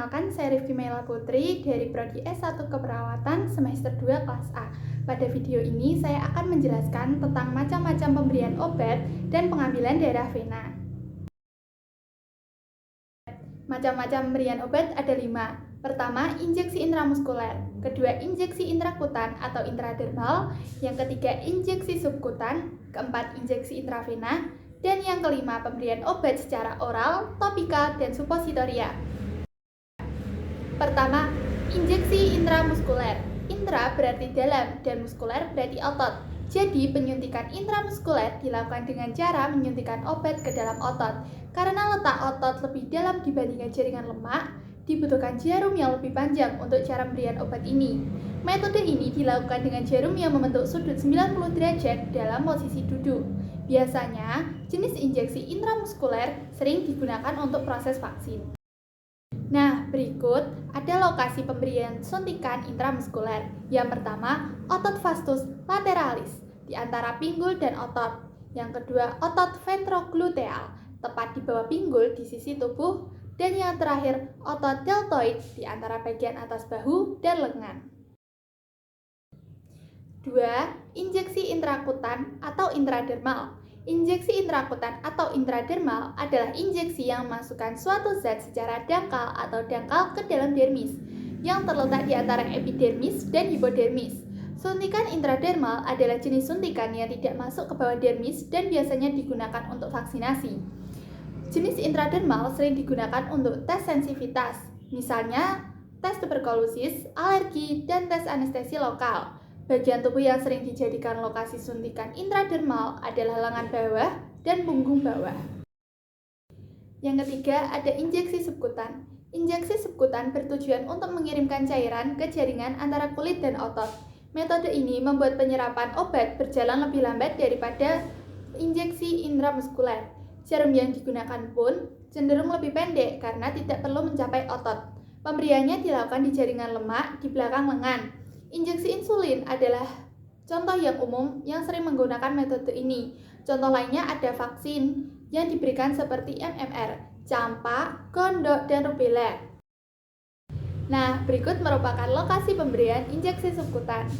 Perkenalkan, saya Rifki Mela Putri dari Prodi S1 Keperawatan semester 2 kelas A. Pada video ini saya akan menjelaskan tentang macam-macam pemberian obat dan pengambilan darah vena. Macam-macam pemberian obat ada 5. Pertama, injeksi intramuskuler. Kedua, injeksi intrakutan atau intradermal. Yang ketiga, injeksi subkutan. Keempat, injeksi intravena. Dan yang kelima, pemberian obat secara oral, topikal, dan supositoria. Pertama, injeksi intramuskuler. Intra berarti dalam dan muskuler berarti otot. Jadi, penyuntikan intramuskuler dilakukan dengan cara menyuntikkan obat ke dalam otot. Karena letak otot lebih dalam dibandingkan jaringan lemak, dibutuhkan jarum yang lebih panjang untuk cara pemberian obat ini. Metode ini dilakukan dengan jarum yang membentuk sudut 90 derajat dalam posisi duduk. Biasanya, jenis injeksi intramuskuler sering digunakan untuk proses vaksin. Nah, berikut ada lokasi pemberian suntikan intramuskuler. Yang pertama, otot vastus lateralis di antara pinggul dan otot. Yang kedua, otot ventrogluteal tepat di bawah pinggul di sisi tubuh. Dan yang terakhir, otot deltoid di antara bagian atas bahu dan lengan. 2. Injeksi intrakutan atau intradermal. Injeksi intrakutan atau intradermal adalah injeksi yang memasukkan suatu zat secara dangkal atau dangkal ke dalam dermis yang terletak di antara epidermis dan hipodermis. Suntikan intradermal adalah jenis suntikan yang tidak masuk ke bawah dermis dan biasanya digunakan untuk vaksinasi. Jenis intradermal sering digunakan untuk tes sensitivitas, misalnya tes tuberkulosis, alergi, dan tes anestesi lokal. Bagian tubuh yang sering dijadikan lokasi suntikan intradermal adalah lengan bawah dan punggung bawah. Yang ketiga, ada injeksi subkutan. Injeksi subkutan bertujuan untuk mengirimkan cairan ke jaringan antara kulit dan otot. Metode ini membuat penyerapan obat berjalan lebih lambat daripada injeksi intramuskuler. Jarum yang digunakan pun cenderung lebih pendek karena tidak perlu mencapai otot. Pemberiannya dilakukan di jaringan lemak di belakang lengan. Injeksi insulin adalah contoh yang umum yang sering menggunakan metode ini. Contoh lainnya ada vaksin yang diberikan seperti MMR, campak, gondok, dan rubella. Nah, berikut merupakan lokasi pemberian injeksi subkutan.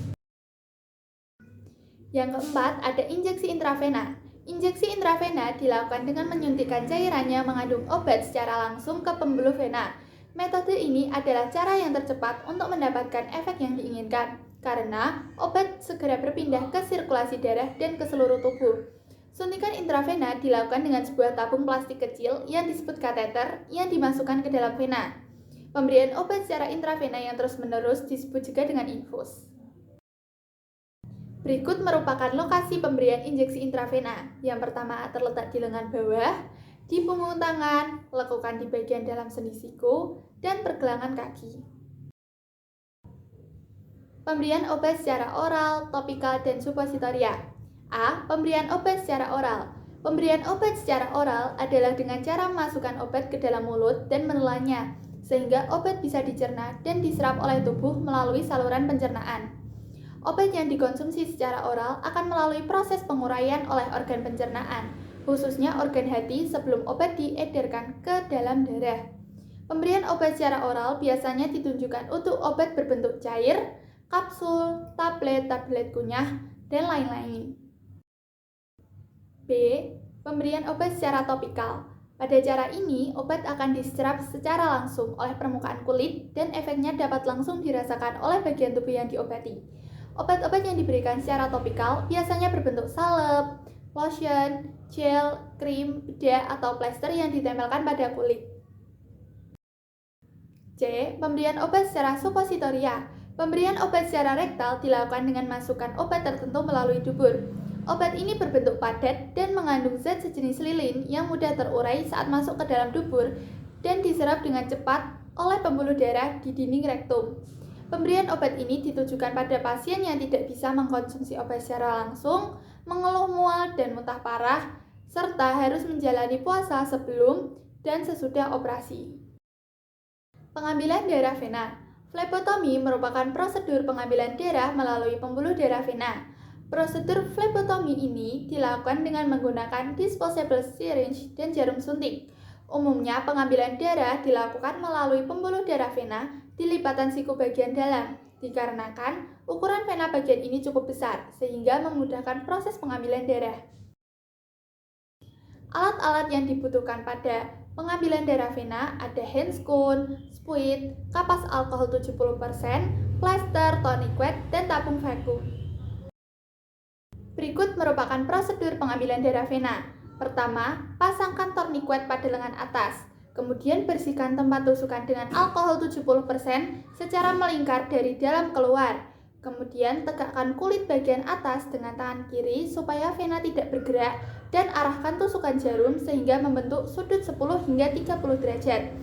Yang keempat, ada injeksi intravena. Injeksi intravena dilakukan dengan menyuntikkan cairan yang mengandung obat secara langsung ke pembuluh vena. Metode ini adalah cara yang tercepat untuk mendapatkan efek yang diinginkan, karena obat segera berpindah ke sirkulasi darah dan ke seluruh tubuh. Suntikan intravena dilakukan dengan sebuah tabung plastik kecil yang disebut kateter yang dimasukkan ke dalam vena. Pemberian obat secara intravena yang terus-menerus disebut juga dengan infus. Berikut merupakan lokasi pemberian injeksi intravena. Yang pertama terletak di lengan bawah, di punggung tangan, lekukan di bagian dalam sendi siku, dan pergelangan kaki. Pemberian obat secara oral, topikal, dan supositoria. A. Pemberian obat secara oral. Pemberian obat secara oral adalah dengan cara memasukkan obat ke dalam mulut dan menelannya, sehingga obat bisa dicerna dan diserap oleh tubuh melalui saluran pencernaan. Obat yang dikonsumsi secara oral akan melalui proses penguraian oleh organ pencernaan, khususnya organ hati sebelum obat diedarkan ke dalam darah. Pemberian obat secara oral biasanya ditunjukkan untuk obat berbentuk cair, kapsul, tablet kunyah, dan lain-lain. B. Pemberian obat secara topikal. Pada cara ini, obat akan diserap secara langsung oleh permukaan kulit dan efeknya dapat langsung dirasakan oleh bagian tubuh yang diobati. Obat-obat yang diberikan secara topikal biasanya berbentuk salep, lotion, gel, krim, bedah, atau plester yang ditempelkan pada kulit. C. Pemberian obat secara supositoria. Pemberian obat secara rektal dilakukan dengan masukkan obat tertentu melalui dubur. Obat ini berbentuk padat dan mengandung zat sejenis lilin yang mudah terurai saat masuk ke dalam dubur dan diserap dengan cepat oleh pembuluh darah di dinding rektum. Pemberian obat ini ditujukan pada pasien yang tidak bisa mengkonsumsi obat secara langsung, mengeluh mual dan muntah parah, serta harus menjalani puasa sebelum dan sesudah operasi. Pengambilan darah vena. Flebotomi merupakan prosedur pengambilan darah melalui pembuluh darah vena. Prosedur flebotomi ini dilakukan dengan menggunakan disposable syringe dan jarum suntik. Umumnya pengambilan darah dilakukan melalui pembuluh darah vena di lipatan siku bagian dalam, dikarenakan ukuran vena bagian ini cukup besar sehingga memudahkan proses pengambilan darah. Alat-alat yang dibutuhkan pada pengambilan darah vena ada handscone, spuit, kapas alkohol 70%, plester, tonic-wet, dan tabung vakum. Berikut merupakan prosedur pengambilan darah vena. Pertama, pasangkan tourniquet pada lengan atas. Kemudian bersihkan tempat tusukan dengan alkohol 70% secara melingkar dari dalam keluar. Kemudian tegakkan kulit bagian atas dengan tangan kiri supaya vena tidak bergerak dan arahkan tusukan jarum sehingga membentuk sudut 10 hingga 30 derajat.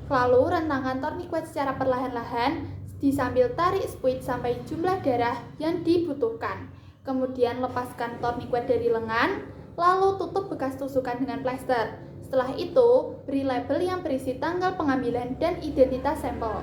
Lalu rentangkan tourniquet secara perlahan-lahan disambil tarik spuit sampai jumlah darah yang dibutuhkan. Kemudian lepaskan tourniquet dari lengan, lalu tutup bekas tusukan dengan plester. Setelah itu, beri label yang berisi tanggal pengambilan dan identitas sampel.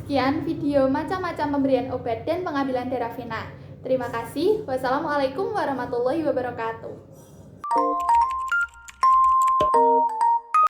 Sekian video macam-macam pemberian obat dan pengambilan darah vena. Terima kasih. Wassalamualaikum warahmatullahi wabarakatuh.